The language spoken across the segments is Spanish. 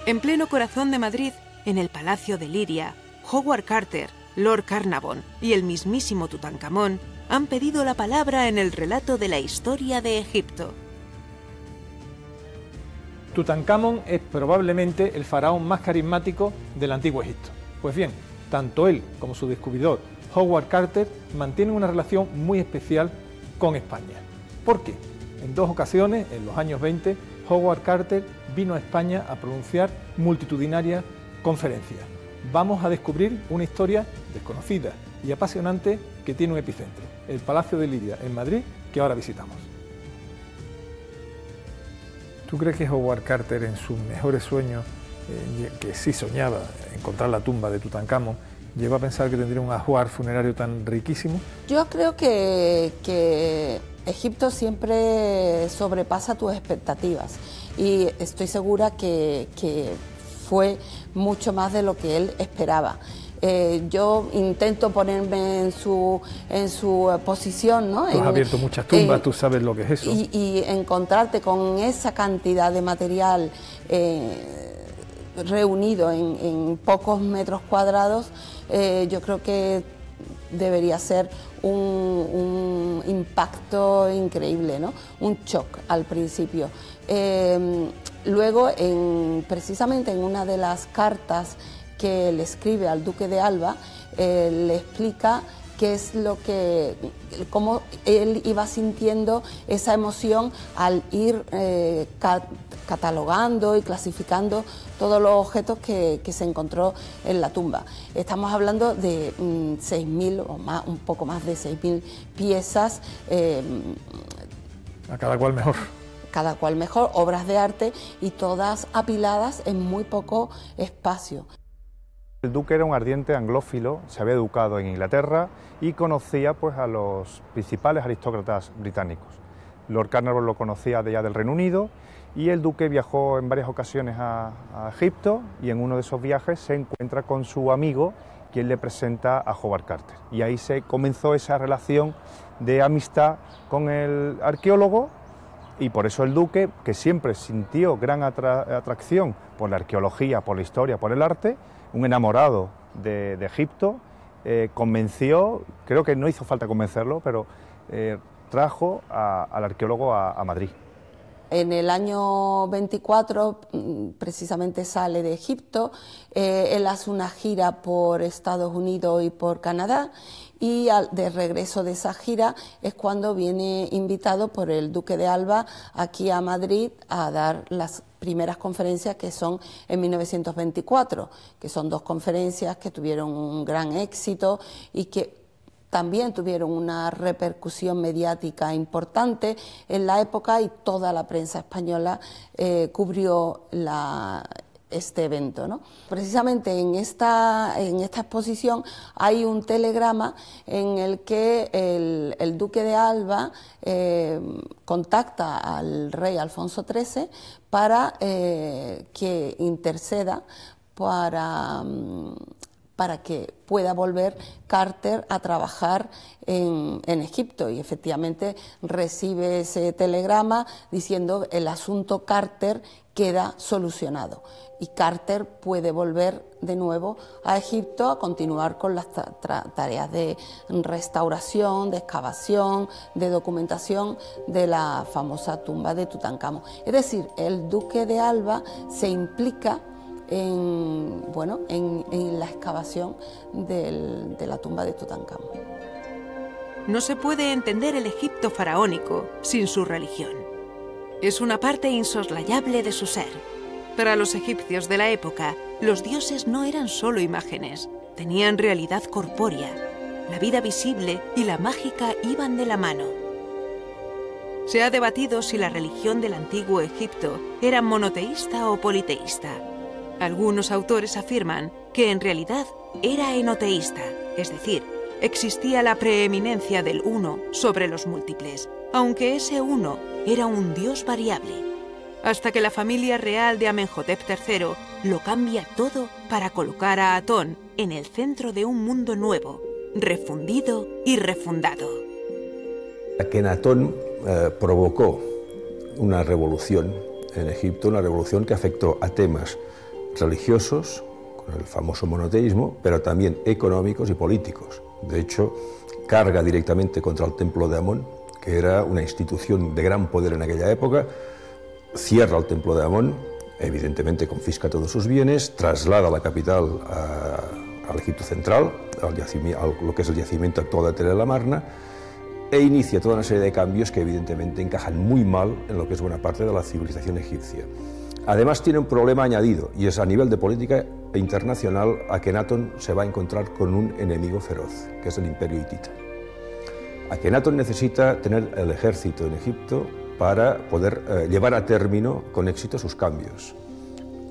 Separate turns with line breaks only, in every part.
En pleno corazón de Madrid, en el Palacio de Liria, Howard Carter, Lord Carnarvon y el mismísimo Tutankamón han pedido la palabra en el relato de la historia de Egipto.
Tutankamón es probablemente el faraón más carismático del antiguo Egipto. Pues bien, tanto él como su descubridor, Howard Carter, mantienen una relación muy especial con España. ¿Por qué? En 2 ocasiones, en los años 20, Howard Carter vino a España a pronunciar multitudinarias conferencias. Vamos a descubrir una historia desconocida y apasionante que tiene un epicentro, el Palacio de Liria en Madrid, que ahora visitamos. ¿Tú crees que Howard Carter, en sus mejores sueños, que sí soñaba encontrar la tumba de Tutankamón, llegó a pensar que tendría un ajuar funerario tan riquísimo?
Yo creo que Egipto siempre sobrepasa tus expectativas y estoy segura que fue mucho más de lo que él esperaba. Yo intento ponerme en su posición, ¿no?
Tú has abierto muchas tumbas, tú sabes lo que es eso.
Y encontrarte con esa cantidad de material reunido en pocos metros cuadrados, yo creo que debería ser un impacto increíble, ¿no? Un shock al principio. Luego, precisamente en una de las cartas que le escribe al duque de Alba, le explica qué es cómo él iba sintiendo esa emoción al ir catalogando y clasificando todos los objetos que se encontró en la tumba. Estamos hablando de 6.000 o más, un poco más de 6.000 piezas.
A cada cual mejor.
Cada cual mejor, obras de arte y todas apiladas en muy poco espacio.
El duque era un ardiente anglófilo, se había educado en Inglaterra y conocía pues, a los principales aristócratas británicos. Lord Carnarvon lo conocía de allá del Reino Unido y el duque viajó en varias ocasiones a Egipto y en uno de esos viajes se encuentra con su amigo, quien le presenta a Howard Carter. Y ahí se comenzó esa relación de amistad con el arqueólogo y por eso el duque, que siempre sintió gran atracción por la arqueología, por la historia, por el arte, un enamorado de Egipto, convenció, creo que no hizo falta convencerlo, pero trajo al arqueólogo a Madrid.
En el año 24 precisamente sale de Egipto, él hace una gira por Estados Unidos y por Canadá y de regreso de esa gira es cuando viene invitado por el duque de Alba aquí a Madrid a dar las primeras conferencias que son en 1924, que son 2 conferencias que tuvieron un gran éxito y que también tuvieron una repercusión mediática importante en la época y toda la prensa española cubrió este evento, ¿no? Precisamente en esta exposición hay un telegrama en el que el duque de Alba contacta al rey Alfonso XIII para que interceda para que pueda volver Carter a trabajar en Egipto y efectivamente recibe ese telegrama diciendo el asunto Carter queda solucionado y Carter puede volver de nuevo a Egipto a continuar con las tareas de restauración, de excavación, de documentación de la famosa tumba de Tutankamón. Es decir, el duque de Alba se implica en la excavación de la tumba de Tutankamón.
No se puede entender el Egipto faraónico sin su religión. Es una parte insoslayable de su ser. Para los egipcios de la época, los dioses no eran solo imágenes, tenían realidad corpórea. La vida visible y la mágica iban de la mano. Se ha debatido si la religión del antiguo Egipto era monoteísta o politeísta. Algunos autores afirman que en realidad era enoteísta, es decir, existía la preeminencia del uno sobre los múltiples, aunque ese uno era un dios variable, hasta que la familia real de Amenhotep III lo cambia todo para colocar a Atón en el centro de un mundo nuevo, refundido y refundado.
Akenatón provocó una revolución en Egipto, una revolución que afectó a temas religiosos, con el famoso monoteísmo, pero también económicos y políticos. De hecho, carga directamente contra el templo de Amón, que era una institución de gran poder en aquella época, cierra el templo de Amón, evidentemente confisca todos sus bienes, traslada la capital al Egipto central, a lo que es el yacimiento actual de Tel el Amarna, e inicia toda una serie de cambios que evidentemente encajan muy mal en lo que es buena parte de la civilización egipcia. Además tiene un problema añadido, y es a nivel de política internacional. Akenatón se va a encontrar con un enemigo feroz, que es el Imperio hitita. Akenatón necesita tener el ejército en Egipto para poder llevar a término con éxito sus cambios.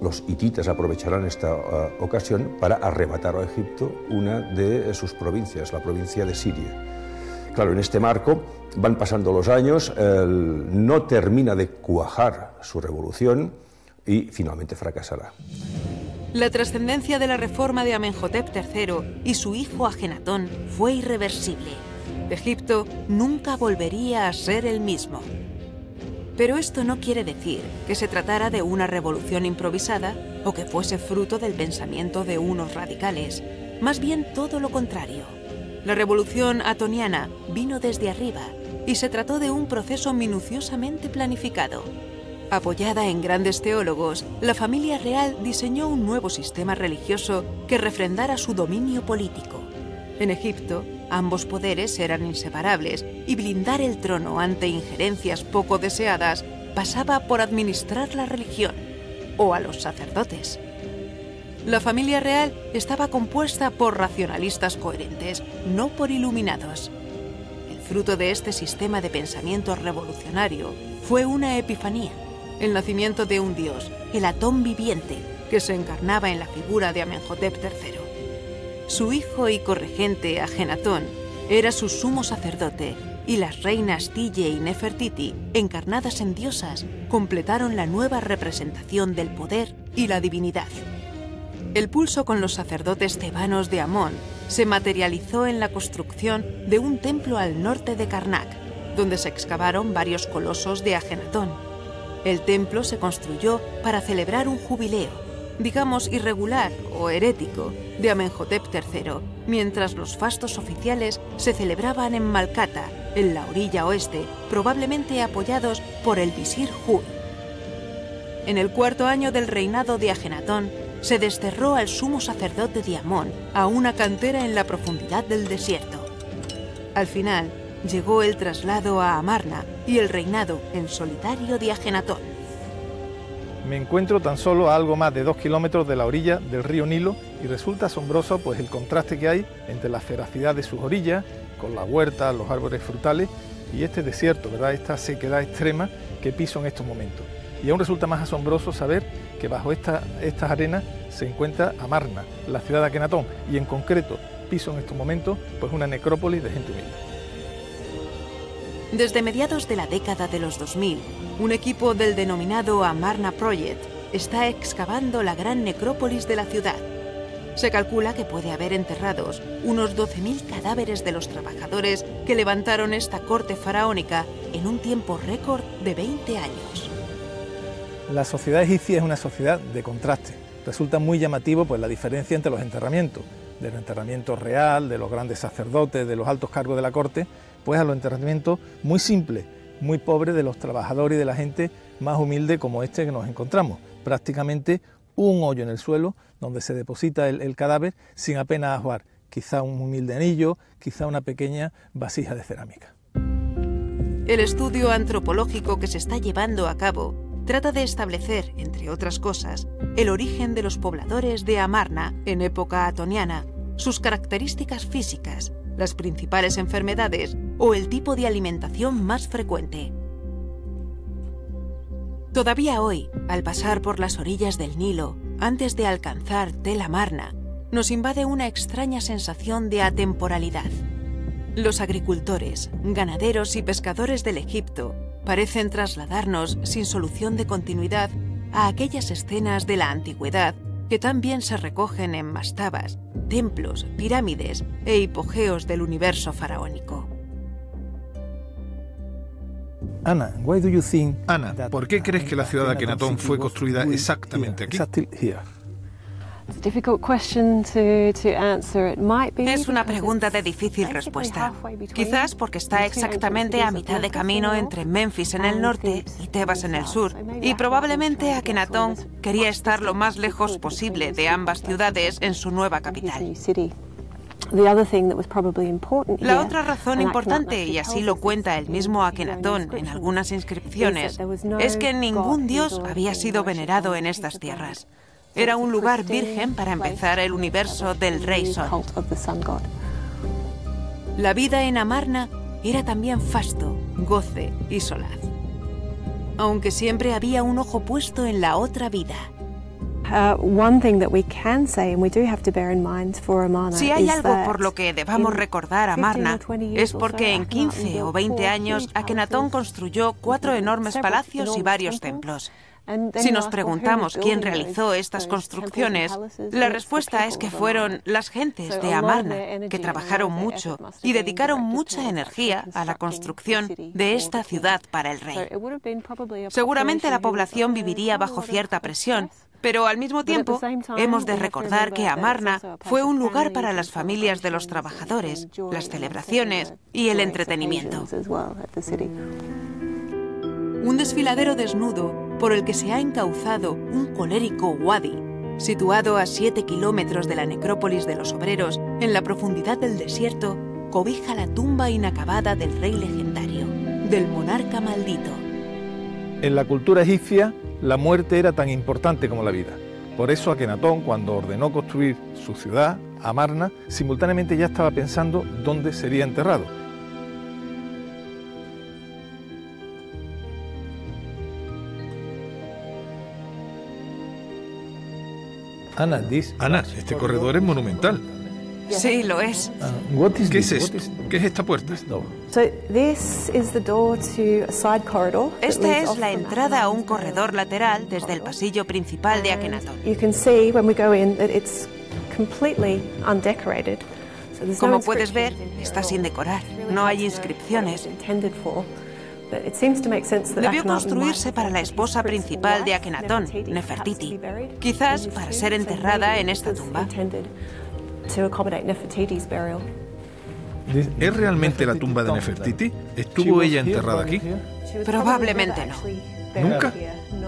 Los hititas aprovecharán esta ocasión para arrebatar a Egipto una de sus provincias, la provincia de Siria. Claro, en este marco van pasando los años, no termina de cuajar su revolución y finalmente fracasará.
La trascendencia de la reforma de Amenhotep III y su hijo Akenatón fue irreversible. Egipto nunca volvería a ser el mismo. Pero esto no quiere decir que se tratara de una revolución improvisada o que fuese fruto del pensamiento de unos radicales. Más bien todo lo contrario. La revolución atoniana vino desde arriba y se trató de un proceso minuciosamente planificado. Apoyada en grandes teólogos, la familia real diseñó un nuevo sistema religioso que refrendara su dominio político. En Egipto, ambos poderes eran inseparables y blindar el trono ante injerencias poco deseadas pasaba por administrar la religión o a los sacerdotes. La familia real estaba compuesta por racionalistas coherentes, no por iluminados. El fruto de este sistema de pensamiento revolucionario fue una epifanía, el nacimiento de un dios, el Atón viviente, que se encarnaba en la figura de Amenhotep III. Su hijo y corregente Akenatón era su sumo sacerdote, y las reinas Tille y Nefertiti, encarnadas en diosas, completaron la nueva representación del poder y la divinidad. El pulso con los sacerdotes tebanos de Amón se materializó en la construcción de un templo al norte de Karnak, donde se excavaron varios colosos de Akenatón. El templo se construyó para celebrar un jubileo, digamos irregular o herético, de Amenhotep III, mientras los fastos oficiales se celebraban en Malkata, en la orilla oeste, probablemente apoyados por el visir Hur. En el cuarto año del reinado de Akenatón, se desterró al sumo sacerdote de Amón a una cantera en la profundidad del desierto. Al final, llegó el traslado a Amarna y el reinado en solitario de Akenatón.
Me encuentro tan solo a algo más de 2 kilómetros de la orilla del río Nilo y resulta asombroso pues el contraste que hay entre la feracidad de sus orillas, con la huerta, los árboles frutales y este desierto, ¿verdad? Esta sequedad extrema que piso en estos momentos. Y aún resulta más asombroso saber que bajo estas arenas se encuentra Amarna, la ciudad de Akenatón, y en concreto piso en estos momentos pues una necrópolis de gente humilde.
Desde mediados de la década de los 2000, un equipo del denominado Amarna Project está excavando la gran necrópolis de la ciudad. Se calcula que puede haber enterrados unos 12.000 cadáveres de los trabajadores que levantaron esta corte faraónica en un tiempo récord de 20 años.
La sociedad egipcia es una sociedad de contraste. Resulta muy llamativo pues la diferencia entre los enterramientos, del enterramiento real, de los grandes sacerdotes, de los altos cargos de la corte, pues a los enterramientos muy simples, muy pobres de los trabajadores y de la gente más humilde como este que nos encontramos. Prácticamente un hoyo en el suelo donde se deposita el cadáver sin apenas ajuar, quizá un humilde anillo, quizá una pequeña vasija de cerámica.
El estudio antropológico que se está llevando a cabo trata de establecer, entre otras cosas, el origen de los pobladores de Amarna en época atoniana, sus características físicas, las principales enfermedades o el tipo de alimentación más frecuente. Todavía hoy, al pasar por las orillas del Nilo, antes de alcanzar Tel Amarna, nos invade una extraña sensación de atemporalidad. Los agricultores, ganaderos y pescadores del Egipto parecen trasladarnos sin solución de continuidad a aquellas escenas de la antigüedad que también se recogen en mastabas, templos, pirámides e hipogeos del universo faraónico.
Ana,
¿por qué crees que la ciudad de Akenatón fue construida exactamente aquí?
Es una pregunta de difícil respuesta. Quizás porque está exactamente a mitad de camino entre Memphis en el norte y Tebas en el sur. Y probablemente Akenatón quería estar lo más lejos posible de ambas ciudades en su nueva capital. La otra razón importante, y así lo cuenta el mismo Akenatón en algunas inscripciones, es que ningún dios había sido venerado en estas tierras. Era un lugar virgen para empezar el universo del Rey Sol. La vida en Amarna era también fasto, goce y solaz. Aunque siempre había un ojo puesto en la otra vida. Si hay algo por lo que debamos recordar a Amarna, es porque en 15 o 20 años Akenatón construyó 4 enormes palacios y varios templos. Si nos preguntamos quién realizó estas construcciones, la respuesta es que fueron las gentes de Amarna, que trabajaron mucho y dedicaron mucha energía a la construcción de esta ciudad para el rey. Seguramente la población viviría bajo cierta presión, pero al mismo tiempo hemos de recordar que Amarna fue un lugar para las familias de los trabajadores, las celebraciones y el entretenimiento. Un desfiladero desnudo por el que se ha encauzado un colérico wadi, situado a 7 kilómetros de la necrópolis de los obreros, en la profundidad del desierto, cobija la tumba inacabada del rey legendario, del monarca maldito.
En la cultura egipcia, la muerte era tan importante como la vida. Por eso Akenatón, cuando ordenó construir su ciudad, Amarna, simultáneamente ya estaba pensando dónde sería enterrado.
Ana, este corredor es monumental.
Sí, lo es.
¿Qué es esto? ¿Qué es esta puerta?
Esta es la entrada a un corredor lateral desde el pasillo principal de Akenatón. Como puedes ver, está sin decorar. No hay inscripciones. Debió construirse para la esposa principal de Akenatón, Nefertiti, quizás para ser enterrada en esta tumba.
¿Es realmente la tumba de Nefertiti? ¿Estuvo ella enterrada aquí?
Probablemente no.
¿Nunca?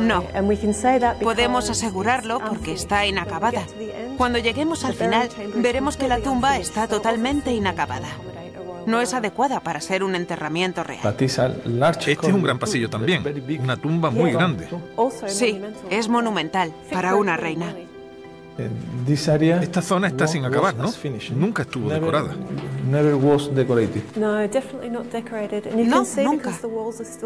No. Podemos asegurarlo porque está inacabada. Cuando lleguemos al final, veremos que la tumba está totalmente inacabada. No es adecuada para ser un enterramiento real.
Este es un gran pasillo también, una tumba muy grande.
Sí, es monumental para una reina.
Esta zona está sin acabar, ¿no? Nunca estuvo decorada.
No, nunca.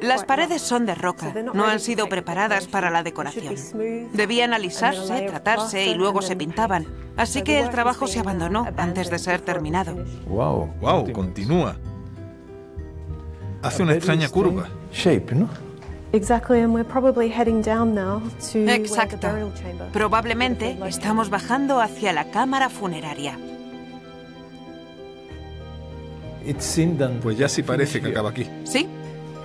Las paredes son de roca, no han sido preparadas para la decoración. Debían alisarse, tratarse y luego se pintaban. Así que el trabajo se abandonó antes de ser terminado.
Wow, continúa. Hace una extraña curva.
Exacto. Probablemente estamos bajando hacia la cámara funeraria.
Pues ya sí parece que acaba aquí.
¿Sí?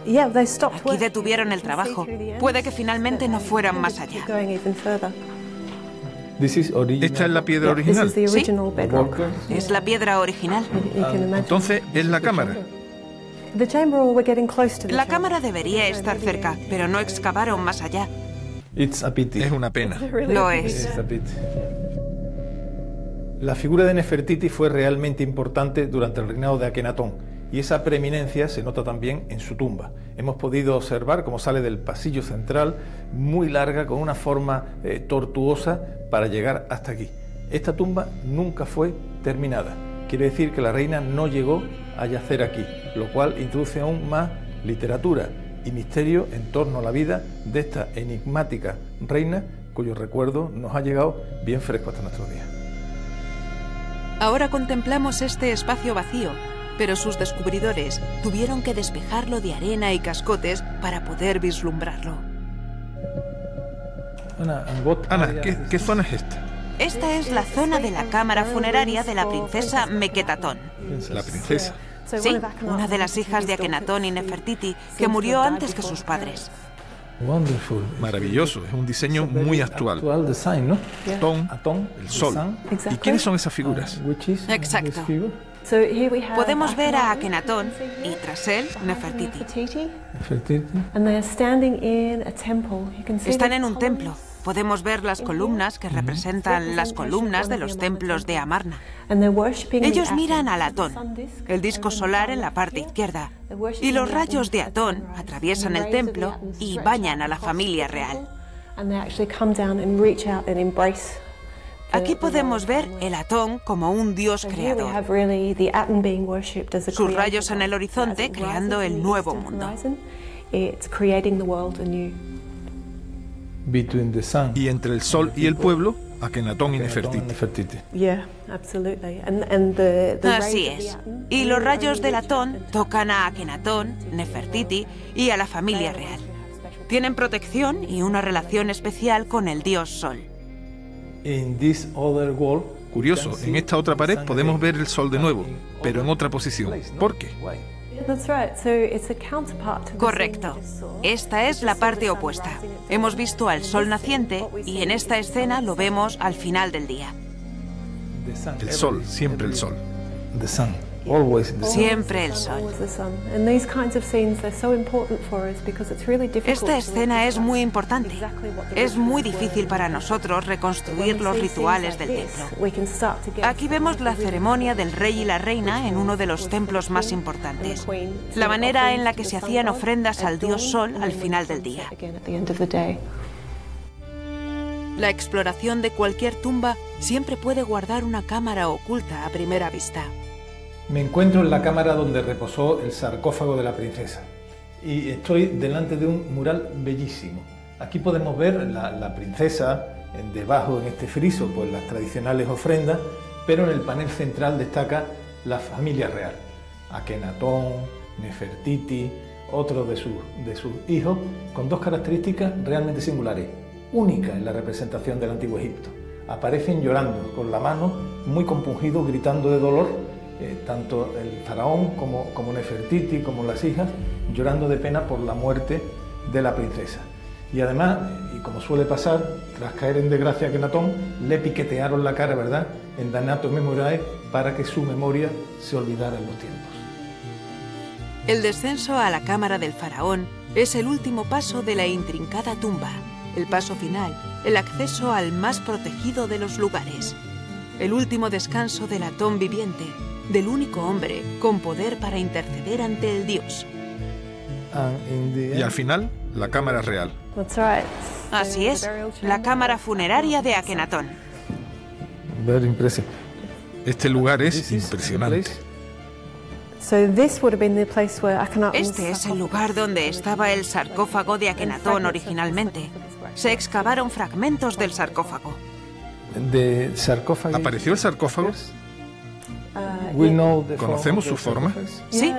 Aquí detuvieron el trabajo. Puede que finalmente no fueran más allá.
¿Esta es la piedra original?
Sí, es la piedra original.
Entonces, ¿es la cámara?
La cámara debería estar cerca, pero no excavaron más allá.
Es una pena.
Lo es.
La figura de Nefertiti fue realmente importante durante el reinado de Akenatón y esa preeminencia se nota también en su tumba. Hemos podido observar cómo sale del pasillo central, muy larga, con una forma tortuosa para llegar hasta aquí. Esta tumba nunca fue terminada. Quiere decir que la reina no llegó a yacer aquí, lo cual introduce aún más literatura y misterio en torno a la vida de esta enigmática reina, cuyo recuerdo nos ha llegado bien fresco hasta nuestros días.
Ahora contemplamos este espacio vacío, pero sus descubridores tuvieron que despejarlo de arena y cascotes para poder vislumbrarlo.
Ana, ¿qué zona es esta?
Esta es la zona de la cámara funeraria de la princesa Meketatón.
¿La princesa?
Sí, una de las hijas de Akenatón y Nefertiti, que murió antes que sus padres.
Maravilloso, es un diseño muy actual. Atón, el sol. ¿Y quiénes son esas figuras?
Exacto. Podemos ver a Akenatón y tras él Nefertiti. Están en un templo. Podemos ver las columnas que representan las columnas de los templos de Amarna. Ellos miran al Atón, el disco solar en la parte izquierda, y los rayos de Atón atraviesan el templo y bañan a la familia real. Aquí podemos ver el Atón como un dios creador. Sus rayos en el horizonte creando el nuevo mundo.
Y entre el sol y el pueblo, Akenatón y Nefertiti.
Así es. Y los rayos del Atón tocan a Akenatón, Nefertiti y a la familia real. Tienen protección y una relación especial con el dios Sol.
Curioso, en esta otra pared podemos ver el sol de nuevo, pero en otra posición. ¿Por qué?
Correcto. Esta es la parte opuesta. Hemos visto al sol naciente y en esta escena lo vemos al final del día.
El sol, siempre el sol.
Siempre el sol. Esta escena es muy importante. Es muy difícil para nosotros reconstruir los rituales del templo. Aquí vemos la ceremonia del rey y la reina en uno de los templos más importantes. La manera en la que se hacían ofrendas al dios Sol al final del día. La exploración de cualquier tumba siempre puede guardar una cámara oculta a primera vista.
Me encuentro en la cámara donde reposó el sarcófago de la princesa y estoy delante de un mural bellísimo. Aquí podemos ver la princesa debajo en este friso, pues las tradicionales ofrendas, pero en el panel central destaca la familia real. Akenatón, Nefertiti, otro de sus hijos, con dos características realmente singulares, únicas en la representación del Antiguo Egipto. Aparecen llorando, con la mano, muy compungidos, gritando de dolor, tanto el faraón como Nefertiti, como las hijas, llorando de pena por la muerte de la princesa. Y además, y como suele pasar, tras caer en desgracia a Akenatón, le piquetearon la cara, ¿verdad?, en Damnato Memoriae, para que su memoria se olvidara en los tiempos.
El descenso a la cámara del faraón es el último paso de la intrincada tumba, el paso final, el acceso al más protegido de los lugares, el último descanso del Atón viviente, del único hombre con poder para interceder ante el dios.
Y al final, la cámara real.
Así es, la cámara funeraria de Akenatón.
Este lugar es impresionante.
Este es el lugar donde estaba el sarcófago de Akenatón originalmente. Se excavaron fragmentos del sarcófago.
¿Apareció el sarcófago? ¿Conocemos su forma?
Sí,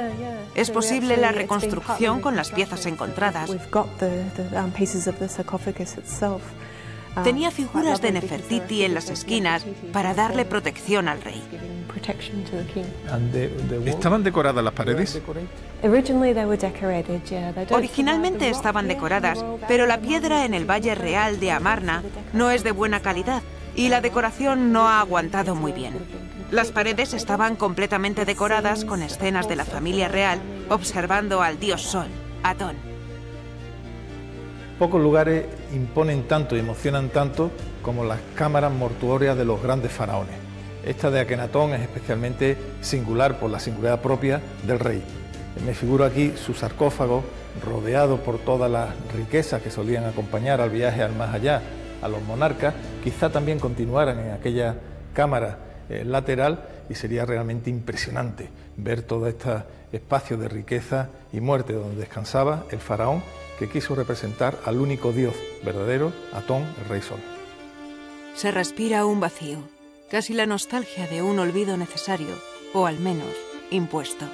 es posible la reconstrucción con las piezas encontradas. Tenía figuras de Nefertiti en las esquinas para darle protección al rey.
¿Estaban decoradas las paredes?
Originalmente estaban decoradas, pero la piedra en el Valle Real de Amarna no es de buena calidad y la decoración no ha aguantado muy bien. Las paredes estaban completamente decoradas con escenas de la familia real observando al dios Sol, Atón.
Pocos lugares imponen tanto y emocionan tanto como las cámaras mortuorias de los grandes faraones. Esta de Akenatón es especialmente singular por la singularidad propia del rey. Me figuro aquí su sarcófago rodeado por todas las riquezas que solían acompañar al viaje al más allá a los monarcas. Quizá también continuaran en aquella cámara lateral y sería realmente impresionante ver todo este espacio de riqueza y muerte donde descansaba el faraón que quiso representar al único dios verdadero, Atón, el rey Sol.
Se respira un vacío, casi la nostalgia de un olvido necesario, o al menos impuesto.